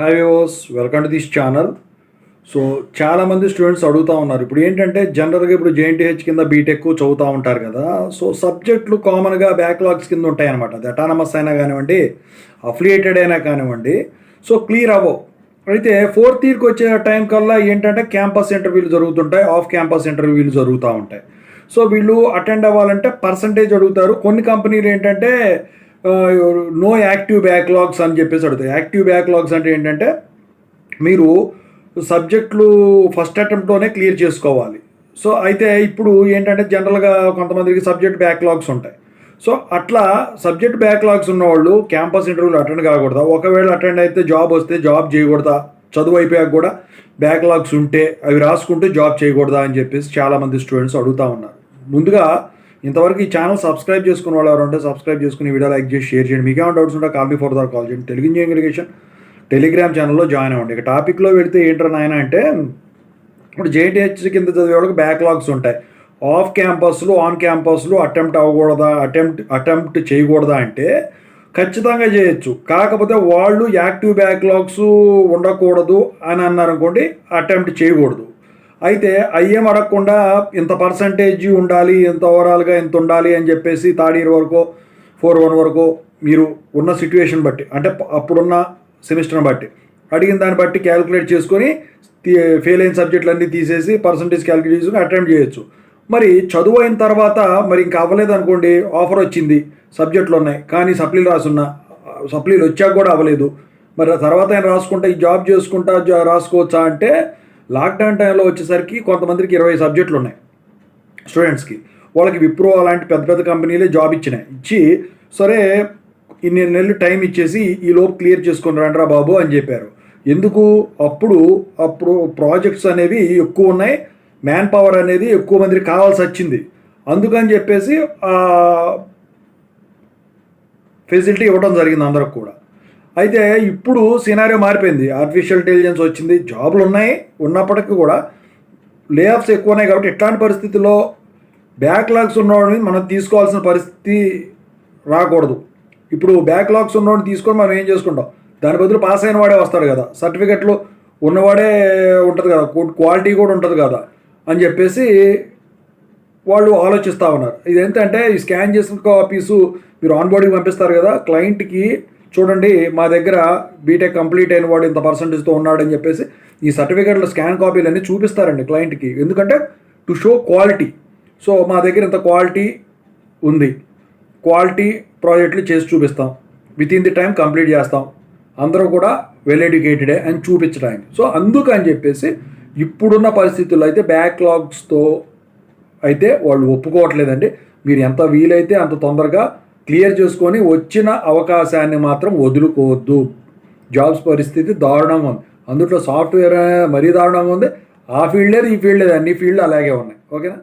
Hi viewers, welcome to this channel. So చాలామంది students అడుగుతూ ఉన్నారు. ఇప్పుడు ఏంటంటే జనరల్గా ఇప్పుడు జేఎన్టీహెచ్ కింద బీటెక్ చదువుతూ ఉంటారు కదా. సో సబ్జెక్టులు కామన్గా బ్యాక్లాగ్స్ కింద ఉంటాయి అనమాట. అది అటానమస్ అయినా కానివ్వండి, అఫిలియేటెడ్ అయినా కానివ్వండి, సో క్లియర్ అవ్వవు. అయితే ఫోర్త్ ఇయర్కి వచ్చే టైం కల్లా ఏంటంటే క్యాంపస్ ఇంటర్వ్యూలు జరుగుతుంటాయి, ఆఫ్ క్యాంపస్ ఇంటర్వ్యూలు జరుగుతూ ఉంటాయి. సో వీళ్ళు అటెండ్ అవ్వాలంటే పర్సంటేజ్ అడుగుతారు. కొన్ని కంపెనీలు ఏంటంటే నో యాక్టివ్ బ్యాక్లాగ్స్ అని చెప్పేసి అడుగుతాయి. యాక్టివ్ బ్యాక్లాగ్స్ అంటే ఏంటంటే మీరు సబ్జెక్టులు ఫస్ట్ అటెంప్ట్లోనే క్లియర్ చేసుకోవాలి. సో అయితే ఇప్పుడు ఏంటంటే జనరల్గా కొంతమందికి సబ్జెక్ట్ బ్యాక్లాగ్స్ ఉంటాయి. సో అట్లా సబ్జెక్ట్ బ్యాక్లాగ్స్ ఉన్నవాళ్ళు క్యాంపస్ ఇంటర్వ్యూలు అటెండ్ కాకూడదా? ఒకవేళ అటెండ్ అయితే జాబ్ వస్తే జాబ్ చేయకూడదా? చదువు అయిపోయాక కూడా బ్యాక్లాగ్స్ ఉంటే అవి రాసుకుంటూ జాబ్ చేయకూడదా అని చెప్పేసి చాలామంది స్టూడెంట్స్ అడుగుతూ ఉన్నారు. ముందుగా ఇంతవరకు ఈ ఛానల్ సబ్స్క్రైబ్ చేసుకున్న వాళ్ళు ఎవరు ఉంటే సబ్స్క్రైబ్ చేసుకుని వీడియో లైక్ చేసి షేర్ చేయండి. మీకేమైనా డౌట్స్ ఉంటే కాల్ మీ ఫర్దర్ కాల్ చేయండి. తెలుగు ఇంజనీరింగ్ ఎడ్యుకేషన్ టెలిగ్రామ్ ఛానల్లో జాయిన్ అవ్వండి. ఇక టాపిక్లో వెళితే ఏంటో నాయన అంటే, ఇప్పుడు జేఎన్టీహెచ్ కింద చదివే వాళ్ళకి బ్యాక్లాగ్స్ ఉంటాయి. ఆఫ్ క్యాంపస్లు ఆన్ క్యాంపస్లు అటెంప్ట్ అవ్వకూడదా, అటెంప్ట్ చేయకూడదా అంటే ఖచ్చితంగా చేయొచ్చు. కాకపోతే వాళ్ళు యాక్టివ్ బ్యాక్లాగ్స్ ఉండకూడదు అని అన్నారు అనుకోండి, అటెంప్ట్ చేయకూడదు. అయితే అయ్యేం అడగకుండా ఇంత పర్సంటేజ్ ఉండాలి, ఇంత ఓవరాల్గా ఇంత ఉండాలి అని చెప్పేసి థర్డ్ ఇయర్ వరకు 4-1 వరకు మీరు ఉన్న సిచ్యువేషన్ బట్టి, అంటే అప్పుడున్న సెమిస్టర్ని బట్టి అడిగిన దాన్ని బట్టి క్యాలిక్యులేట్ చేసుకొని ఫెయిల్ అయిన సబ్జెక్టులన్నీ తీసేసి పర్సంటేజ్ క్యాలిక్యులేట్ చేసుకుని అటెంప్ట్ చేయొచ్చు. మరి చదువు అయిన తర్వాత మరి ఇంకా అవ్వలేదు అనుకోండి, ఆఫర్ వచ్చింది, సబ్జెక్టులు ఉన్నాయి, కానీ సప్లీలు రాసున్నా, సప్లీలు వచ్చాక కూడా అవ్వలేదు, మరి తర్వాత ఆయన రాసుకుంటా ఈ జాబ్ చేసుకుంటా రాసుకోవచ్చా అంటే, లాక్డౌన్ టైంలో వచ్చేసరికి కొంతమందికి 20 సబ్జెక్టులు ఉన్నాయి స్టూడెంట్స్కి. వాళ్ళకి విప్రో అలాంటి పెద్ద పెద్ద కంపెనీలే జాబ్ ఇచ్చి సరే ఇన్ని నెలలు టైం ఇచ్చేసి ఈ లోపు క్లియర్ చేసుకుని రండ్రా బాబు అని చెప్పారు. ఎందుకు? అప్పుడు ప్రాజెక్ట్స్ అనేవి ఎక్కువ ఉన్నాయి, మ్యాన్ పవర్ అనేది ఎక్కువ మందికి కావాల్సి వచ్చింది. అందుకని చెప్పేసి ఫెసిలిటీ ఇవ్వడం జరిగింది అందరికి కూడా. అయితే ఇప్పుడు సినారియో మారిపోయింది. ఆర్టిఫిషియల్ ఇంటెలిజెన్స్ వచ్చింది, జాబులు ఉన్నాయి, ఉన్నప్పటికీ కూడా లే ఆఫ్స్ ఎక్కువ ఉన్నాయి. కాబట్టి ఇట్లాంటి పరిస్థితుల్లో బ్యాక్లాగ్స్ ఉన్నవాడిని మనం తీసుకోవాల్సిన పరిస్థితి రాకూడదు. ఇప్పుడు బ్యాక్లాగ్స్ ఉన్నవాడిని తీసుకొని మనం ఏం చేసుకుంటాం? దాని బదులు పాస్ అయిన వాడే వస్తాడు కదా, సర్టిఫికెట్లు ఉన్నవాడే ఉంటుంది కదా, క్వాలిటీ కూడా ఉంటుంది కదా అని చెప్పేసి వాళ్ళు ఆలోచిస్తూ ఉన్నారు. ఇది ఏంటంటే ఈ స్కాన్ చేసిన కాపీసు మీరు ఆన్ బోర్డింగ్ పంపిస్తారు కదా క్లయింట్కి, చూడండి మా దగ్గర బీటెక్ కంప్లీట్ అయిన వాడు ఇంత పర్సంటేజ్తో ఉన్నాడని చెప్పేసి ఈ సర్టిఫికేట్లో స్కాన్ కాపీలు అన్నీ చూపిస్తారండి క్లయింట్కి. ఎందుకంటే టు షో క్వాలిటీ. సో మా దగ్గర ఇంత క్వాలిటీ ఉంది, క్వాలిటీ ప్రాజెక్టులు చేసి చూపిస్తాం, with in the time complete చేస్తాం, అందరూ కూడా వెల్ ఎడ్యుకేటెడే అని చూపించడానికి. సో అందుకని చెప్పేసి ఇప్పుడున్న పరిస్థితుల్లో అయితే బ్యాక్లాగ్స్తో అయితే వాళ్ళు ఒప్పుకోవట్లేదండి. మీరు ఎంత వీలైతే అంత తొందరగా క్లియర్ చేసుకొని వచ్చిన అవకాశాన్ని మాత్రం వదులుకోవద్దు. జాబ్స్ పరిస్థితి దారుణంగా ఉంది. అందులో సాఫ్ట్వేర్ మరీ దారుణంగా ఉంది. ఆ ఫీల్డ్ లేదు, ఈ ఫీల్డ్ లేదు, అన్ని ఫీల్డ్ అలాగే ఉన్నాయి. ఓకేనా?